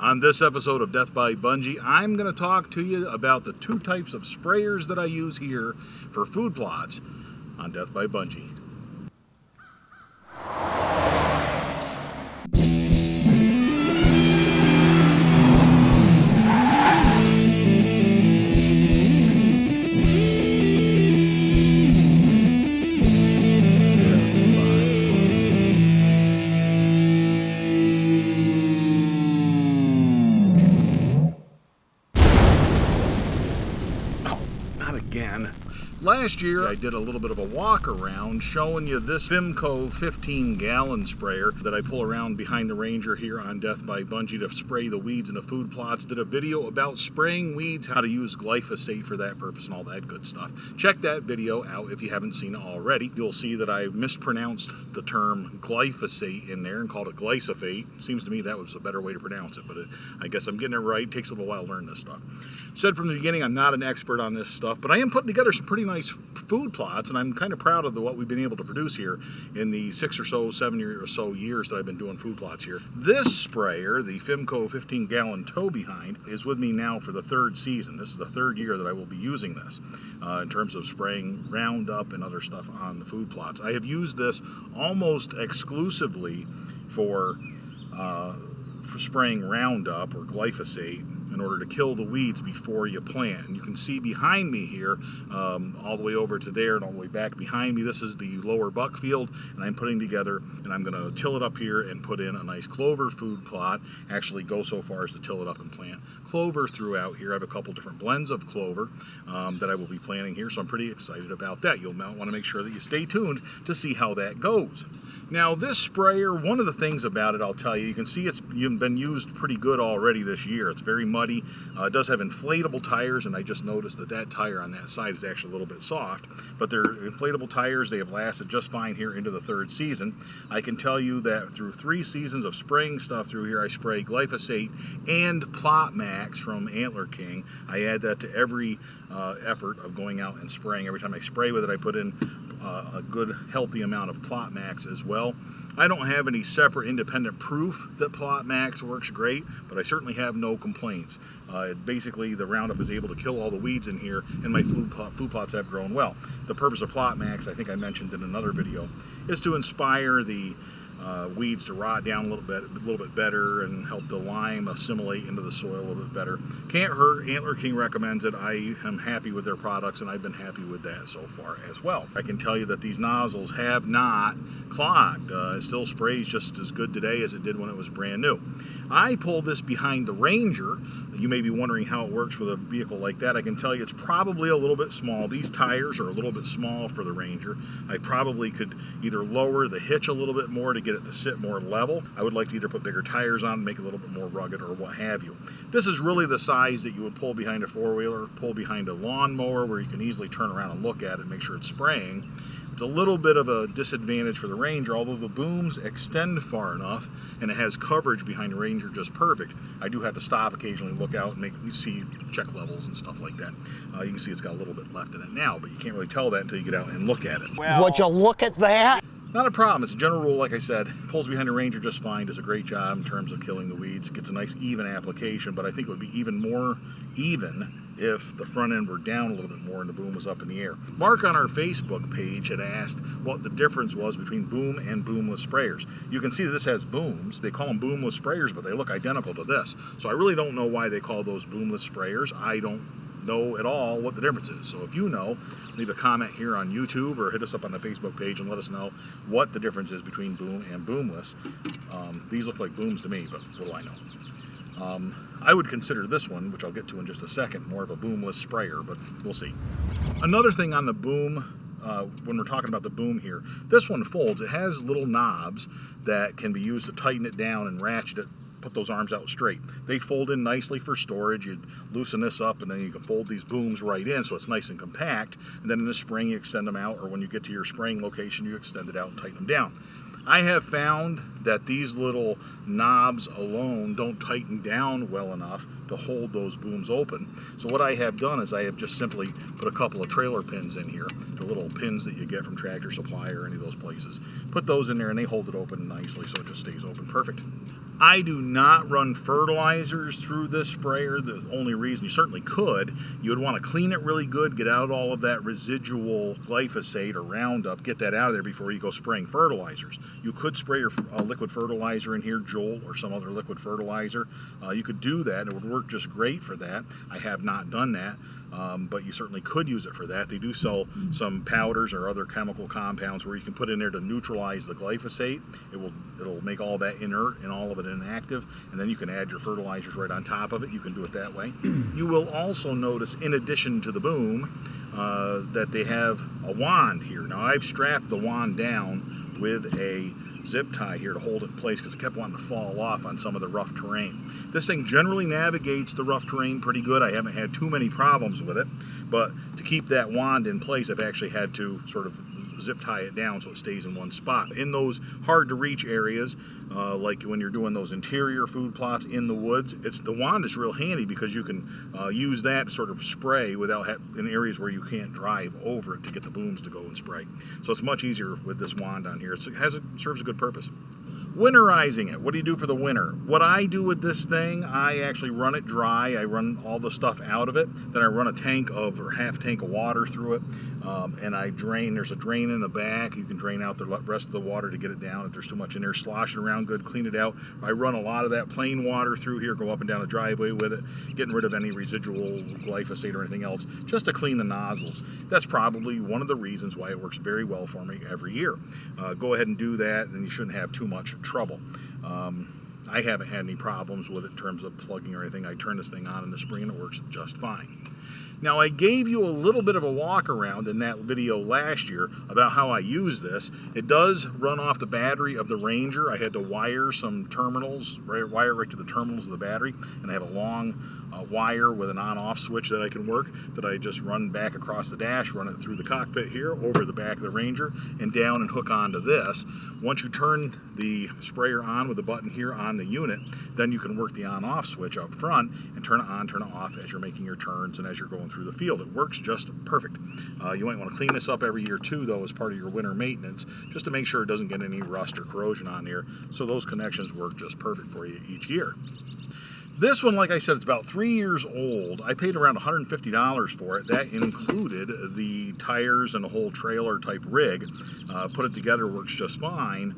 On this episode of Death by Bunjie, I'm going to talk to you about the two types of sprayers that I use here for food plots on Death by Bunjie. Again. Last year I did a little bit of a walk around showing you this Fimco 15-gallon sprayer that I pull around behind the Ranger here on Death by Bunjie to spray the weeds in the food plots. Did a video about spraying weeds, how to use glyphosate for that purpose and all that good stuff. Check that video out if you haven't seen it already. You'll see that I mispronounced the term glyphosate in there and called it glyphosate. Seems to me that was a better way to pronounce it, but I guess I'm getting it right. It takes a little while to learn this stuff. Said from the beginning I'm not an expert on this stuff, but I am putting together some pretty nice food plots, and I'm kind of proud of what we've been able to produce here in the 7 or so years that I've been doing food plots here. This sprayer, the Fimco 15-gallon tow behind, is with me now for the third season. This is the third year that I will be using this in terms of spraying Roundup and other stuff on the food plots. I have used this almost exclusively for spraying Roundup or glyphosate in order to kill the weeds before you plant. And you can see behind me here, all the way over to there and all the way back behind me, this is the lower buck field, and I'm putting together, and I'm going to till it up here and put in a nice clover food plot. Actually go so far as to till it up and plant clover throughout here. I have a couple different blends of clover that I will be planting here, so I'm pretty excited about that. You'll want to make sure that you stay tuned to see how that goes. Now this sprayer, one of the things about it, I'll tell you, you can see it's been used pretty good already this year. It's very muddy. It does have inflatable tires, and I just noticed that tire on that side is actually a little bit soft, but they're inflatable tires. They have lasted just fine here into the third season. I can tell you that through 3 seasons of spraying stuff through here, I spray glyphosate and Plot Max from Antler King. I add that to every effort of going out and spraying. Every time I spray with it, I put in a good healthy amount of Plot Max as well. I don't have any separate independent proof that Plot Max works great, but I certainly have no complaints. Basically, the Roundup is able to kill all the weeds in here, and my food plots have grown well. The purpose of Plot Max, I think I mentioned in another video, is to inspire the weeds to rot down a little bit better and help the lime assimilate into the soil a little bit better. Can't hurt. Antler King recommends it. I am happy with their products, and I've been happy with that so far as well. I can tell you that these nozzles have not clogged. It still sprays just as good today as it did when it was brand new. I pulled this behind the Ranger. You may be wondering how it works with a vehicle like that. I can tell you it's probably a little bit small. These tires are a little bit small for the Ranger. I probably could either lower the hitch a little bit more to get it to sit more level. I would like to either put bigger tires on, make it a little bit more rugged, or what have you. This is really the size that you would pull behind a four-wheeler, pull behind a lawnmower, where you can easily turn around and look at it and make sure it's spraying. It's a little bit of a disadvantage for the Ranger, although the booms extend far enough and it has coverage behind the Ranger just perfect. I do have to stop occasionally, look out, and check levels and stuff like that. You can see it's got a little bit left in it now, but you can't really tell that until you get out and look at it. Well, would you look at that? Not a problem. It's a general rule, like I said. Pulls behind a Ranger just fine, does a great job in terms of killing the weeds. It gets a nice even application, but I think it would be even more even if the front end were down a little bit more and the boom was up in the air. Mark on our Facebook page had asked what the difference was between boom and boomless sprayers. You can see that this has booms. They call them boomless sprayers, but they look identical to this. So I really don't know why they call those boomless sprayers. I don't know at all what the difference is. So if you know, leave a comment here on YouTube or hit us up on the Facebook page and let us know what the difference is between boom and boomless. These look like booms to me, but what do I know? I would consider this one, which I'll get to in just a second, more of a boomless sprayer, but we'll see. Another thing on the boom, when we're talking about the boom here, this one folds. It has little knobs that can be used to tighten it down and ratchet it, put those arms out straight. They fold in nicely for storage. You loosen this up and then you can fold these booms right in so it's nice and compact, and then in the spring you extend them out, or when you get to your spraying location you extend it out and tighten them down. I have found that these little knobs alone don't tighten down well enough to hold those booms open. So what I have done is I have just simply put a couple of trailer pins in here, the little pins that you get from Tractor Supply or any of those places. Put those in there and they hold it open nicely so it just stays open perfect. I do not run fertilizers through this sprayer. The only reason, you certainly could, you would want to clean it really good, get out all of that residual glyphosate or Roundup, get that out of there before you go spraying fertilizers. You could spray your liquid fertilizer in here, Jolt or some other liquid fertilizer. You could do that. It would work just great for that. I have not done that. But you certainly could use it for that. They do sell some powders or other chemical compounds where you can put in there to neutralize the glyphosate. It'll make all that inert and all of it inactive, and then you can add your fertilizers right on top of it. You can do it that way. You will also notice, in addition to the boom, that they have a wand here. Now, I've strapped the wand down with a zip tie here to hold it in place because it kept wanting to fall off on some of the rough terrain. This thing generally navigates the rough terrain pretty good. I haven't had too many problems with it, but to keep that wand in place, I've actually had to sort of zip tie it down so it stays in one spot. In those hard to reach areas, like when you're doing those interior food plots in the woods, the wand is real handy because you can use that to sort of spray without in areas where you can't drive over it to get the booms to go and spray. So it's much easier with this wand on here. It serves a good purpose. Winterizing it. What do you do for the winter? What I do with this thing, I actually run it dry. I run all the stuff out of it. Then I run a tank or half tank of water through it. And I drain. There's a drain in the back. You can drain out the rest of the water to get it down. If there's too much in there, slosh it around good, clean it out. I run a lot of that plain water through here, go up and down the driveway with it, getting rid of any residual glyphosate or anything else, just to clean the nozzles. That's probably one of the reasons why it works very well for me every year. Go ahead and do that, and you shouldn't have too much trouble. I haven't had any problems with it in terms of plugging or anything. I turn this thing on in the spring and it works just fine. Now, I gave you a little bit of a walk around in that video last year about how I use this. It does run off the battery of the Ranger. I had to wire some terminals, wire right to the terminals of the battery, and I have a long wire with an on-off switch that I can work, that I just run back across the dash, run it through the cockpit here, over the back of the Ranger, and down and hook onto this. Once you turn the sprayer on with the button here on the unit, then you can work the on-off switch up front and turn it on, turn it off as you're making your turns and as you're going through the field. It works just perfect. You might want to clean this up every year too, though, as part of your winter maintenance, just to make sure it doesn't get any rust or corrosion on here, so those connections work just perfect for you each year. This one, like I said, it's about 3 years old. I paid around $150 for it. That included the tires and the whole trailer type rig. Put it together, works just fine.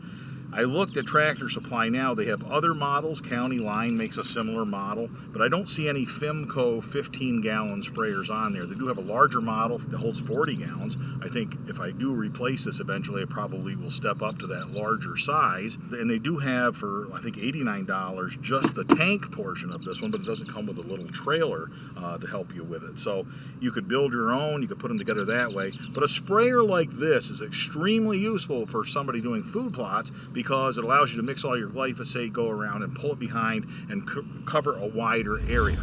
I looked at Tractor Supply now. They have other models. County Line makes a similar model, but I don't see any Fimco 15-gallon sprayers on there. They do have a larger model that holds 40 gallons. I think if I do replace this eventually, I probably will step up to that larger size. And they do have, for I think $89, just the tank portion of this one, but it doesn't come with a little trailer to help you with it. So you could build your own, you could put them together that way. But a sprayer like this is extremely useful for somebody doing food plots, because it allows you to mix all your glyphosate, go around and pull it behind and cover a wider area.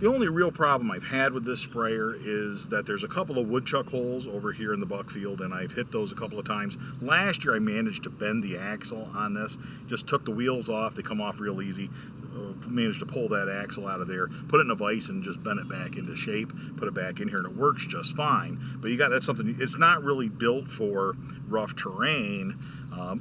The only real problem I've had with this sprayer is that there's a couple of woodchuck holes over here in the buck field, and I've hit those a couple of times. Last year I managed to bend the axle on this, just took the wheels off, they come off real easy. Managed to pull that axle out of there, put it in a vise and just bend it back into shape, put it back in here, and it works just fine. But that's something, it's not really built for rough terrain,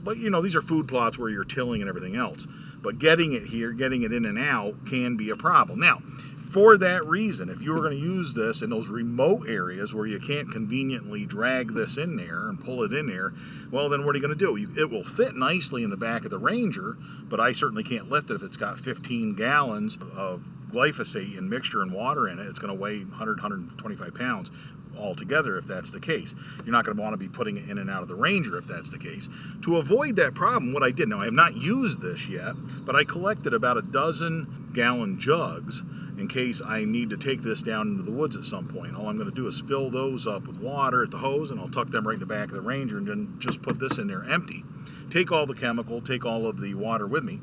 but you know, these are food plots where you're tilling and everything else. But getting it here, getting it in and out can be a problem. Now, for that reason, if you were going to use this in those remote areas where you can't conveniently drag this in there and pull it in there, well, then what are you going to do? It will fit nicely in the back of the Ranger, but I certainly can't lift it if it's got 15 gallons of glyphosate and mixture and water in it. It's going to weigh 125 pounds altogether if that's the case. You're not going to want to be putting it in and out of the Ranger if that's the case. To avoid that problem, what I did, now I have not used this yet, but I collected about a dozen gallon jugs in case I need to take this down into the woods at some point. All I'm going to do is fill those up with water at the hose, and I'll tuck them right in the back of the Ranger and then just put this in there empty. Take all the chemical, take all of the water with me,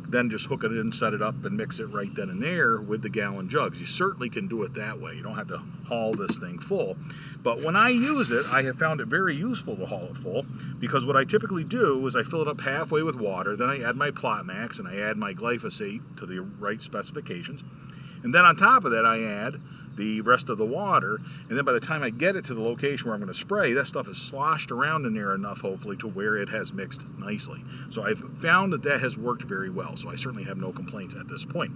then just hook it in, set it up, and mix it right then and there with the gallon jugs. You certainly can do it that way. You don't have to haul this thing full. But when I use it, I have found it very useful to haul it full, because what I typically do is I fill it up halfway with water, then I add my Plot Max and I add my glyphosate to the right specifications. And then on top of that, I add the rest of the water, and then by the time I get it to the location where I'm going to spray, that stuff is sloshed around in there enough, hopefully, to where it has mixed nicely. So I've found that has worked very well, so I certainly have no complaints at this point.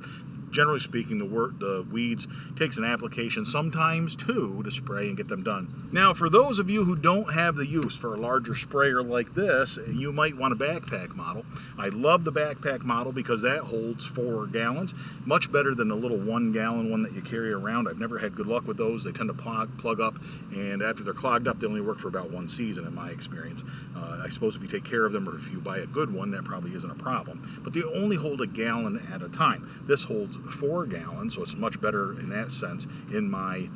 Generally speaking, the weeds takes an application, sometimes two, to spray and get them done. Now, for those of you who don't have the use for a larger sprayer like this, you might want a backpack model. I love the backpack model because that holds 4 gallons, much better than the little 1 gallon one that you carry around. I've never had good luck with those. They tend to plug up, and after they're clogged up, they only work for about 1 season in my experience. I suppose if you take care of them, or if you buy a good one, that probably isn't a problem. But they only hold a gallon at a time. This holds 4 gallons, so it's much better in that sense in my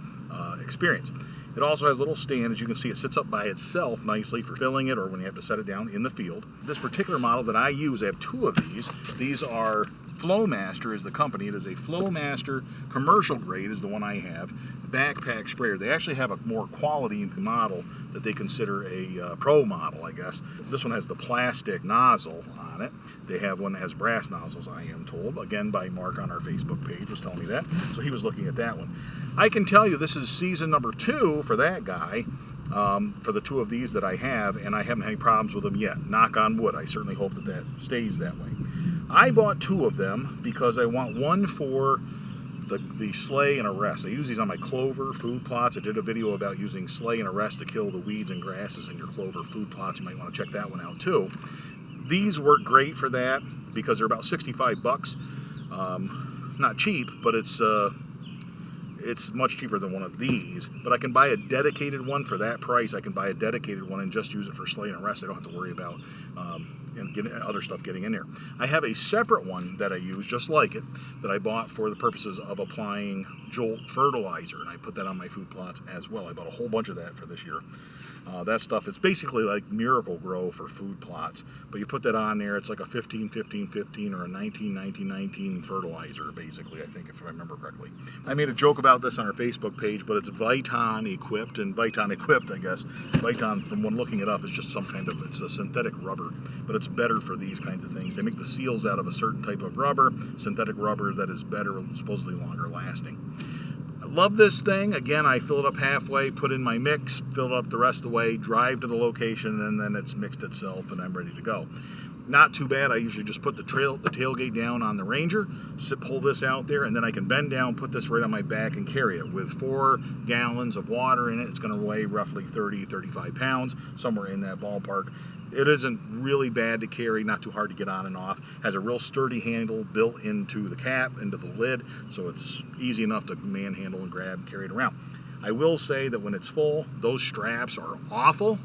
experience. It also has a little stand. As you can see, it sits up by itself nicely for filling it or when you have to set it down in the field. This particular model that I use, I have 2 of these. These are Flo-Master is the company. It is a Flo-Master commercial grade is the one I have. Backpack sprayer. They actually have a more quality model that they consider a pro model, I guess. This one has the plastic nozzle on it. They have one that has brass nozzles, I am told. Again, by Mark on our Facebook page was telling me that. So he was looking at that one. I can tell you this is season number 2 for that guy. For the 2 of these that I have, and I haven't had any problems with them yet. Knock on wood. I certainly hope that stays that way. I bought 2 of them because I want one for the slay and arrest. I use these on my clover food plots. I did a video about using slay and arrest to kill the weeds and grasses in your clover food plots. You might want to check that one out too. These work great for that because they're about 65 bucks. Not cheap, but it's much cheaper than one of these. But I can buy a dedicated one for that price. I can buy a dedicated one and just use it for slay and arrest. I don't have to worry about and get other stuff getting in there. I have a separate one that I use, just like it, that I bought for the purposes of applying Jolt fertilizer, and I put that on my food plots as well. I bought a whole bunch of that for this year. That stuff is basically like Miracle Grow for food plots, but you put that on there. It's like a 15-15-15 or a 19-19-19 fertilizer, basically, I think, if I remember correctly. I made a joke about this on our Facebook page, but it's Viton equipped, and Viton equipped, I guess. Viton, from when looking it up, is just some kind of, it's a synthetic rubber, but it's better for these kinds of things. They make the seals out of a certain type of rubber, synthetic rubber that is better, supposedly longer lasting. Love this thing. Again, I fill it up halfway, put in my mix, fill it up the rest of the way, drive to the location, and then it's mixed itself and I'm ready to go. Not too bad. I usually just put the tailgate down on the Ranger, pull this out there, and then I can bend down, put this right on my back and carry it. With 4 gallons of water in it, it's going to weigh roughly 30-35 pounds, somewhere in that ballpark. It isn't really bad to carry, not too hard to get on and off. Has a real sturdy handle built into the cap, into the lid, so it's easy enough to manhandle and grab and carry it around. I will say that when it's full, those straps are awful.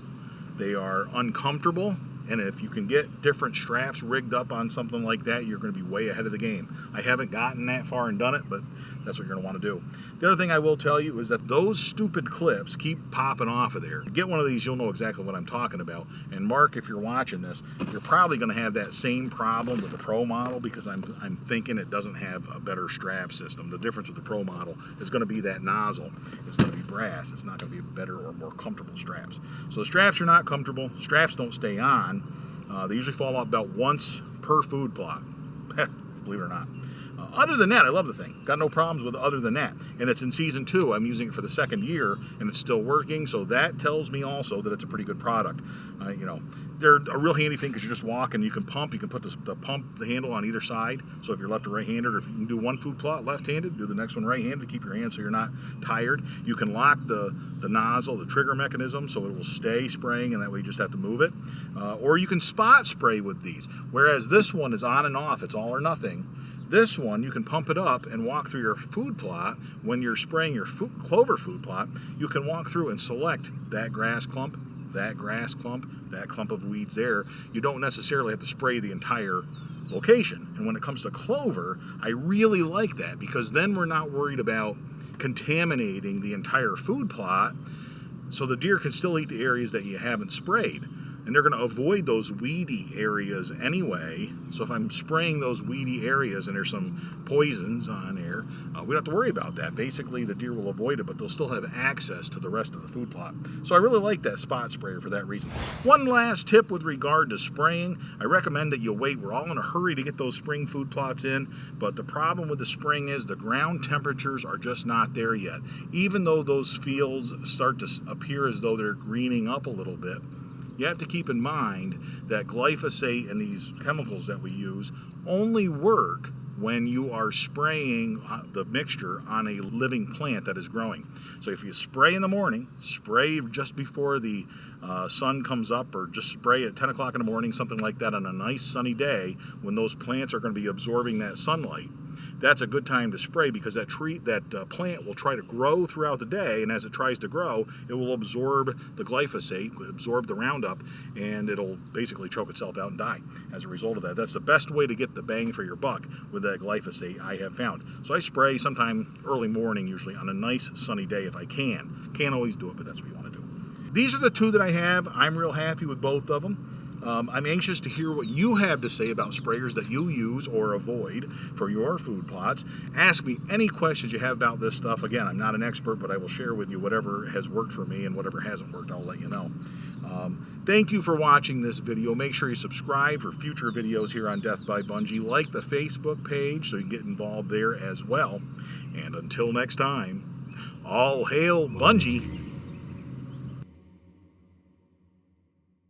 They are uncomfortable, and if you can get different straps rigged up on something like that, you're going to be way ahead of the game. I haven't gotten that far and done it, but that's what you're going to want to do. The other thing I will tell you is that those stupid clips keep popping off of there. Get one of these, you'll know exactly what I'm talking about. And Mark, if you're watching this, you're probably going to have that same problem with the Pro model because I'm thinking it doesn't have a better strap system. The difference with the Pro model is going to be that nozzle. It's going to be brass. It's not going to be better or more comfortable straps. So the straps are not comfortable. Straps don't stay on. They usually fall off about once per food plot, believe it or not. Other than that, I love the thing. Got no problems with it other than that. And it's in season 2. I'm using it for the 2nd year, and it's still working. So that tells me also that it's a pretty good product. They're a real handy thing because you just walk and you can pump. You can put the handle on either side. So if you're left or right-handed, or if you can do one food plot left-handed, do the next one right-handed to keep your hand so you're not tired. You can lock the nozzle, the trigger mechanism, so it will stay spraying, and that way you just have to move it. Or you can spot spray with these. Whereas this one is on and off. It's all or nothing. This one, you can pump it up and walk through your food plot. When you're spraying your clover food plot, you can walk through and select that grass clump, that grass clump, that clump of weeds there. You don't necessarily have to spray the entire location. And when it comes to clover, I really like that because then we're not worried about contaminating the entire food plot, so the deer can still eat the areas that you haven't sprayed. and they're going to avoid those weedy areas anyway. So if I'm spraying those weedy areas and there's some poisons on there, we don't have to worry about that. Basically, the deer will avoid it, but they'll still have access to the rest of the food plot. So I really like that spot sprayer for that reason. One last tip with regard to spraying, I recommend that you wait. We're all in a hurry to get those spring food plots in, but the problem with the spring is the ground temperatures are just not there yet. Even though those fields start to appear as though they're greening up a little bit, you have to keep in mind that glyphosate and these chemicals that we use only work when you are spraying the mixture on a living plant that is growing. So if you spray in the morning, spray just before the sun comes up, or just spray at 10 o'clock in the morning, something like that, on a nice sunny day when those plants are going to be absorbing that sunlight, that's a good time to spray, because that plant will try to grow throughout the day, and as it tries to grow, it will absorb the glyphosate, absorb the Roundup, and it'll basically choke itself out and die as a result of that. That's the best way to get the bang for your buck with that glyphosate, I have found. So I spray sometime early morning, usually on a nice sunny day if I can. Can't always do it, but that's what you want to do. These are the two that I have. I'm real happy with both of them. I'm anxious to hear what you have to say about sprayers that you use or avoid for your food plots. Ask me any questions you have about this stuff. Again, I'm not an expert, but I will share with you whatever has worked for me, and whatever hasn't worked, I'll let you know. Thank you for watching this video. Make sure you subscribe for future videos here on Death by Bunjie. Like the Facebook page so you can get involved there as well. And until next time, all hail Bunjie.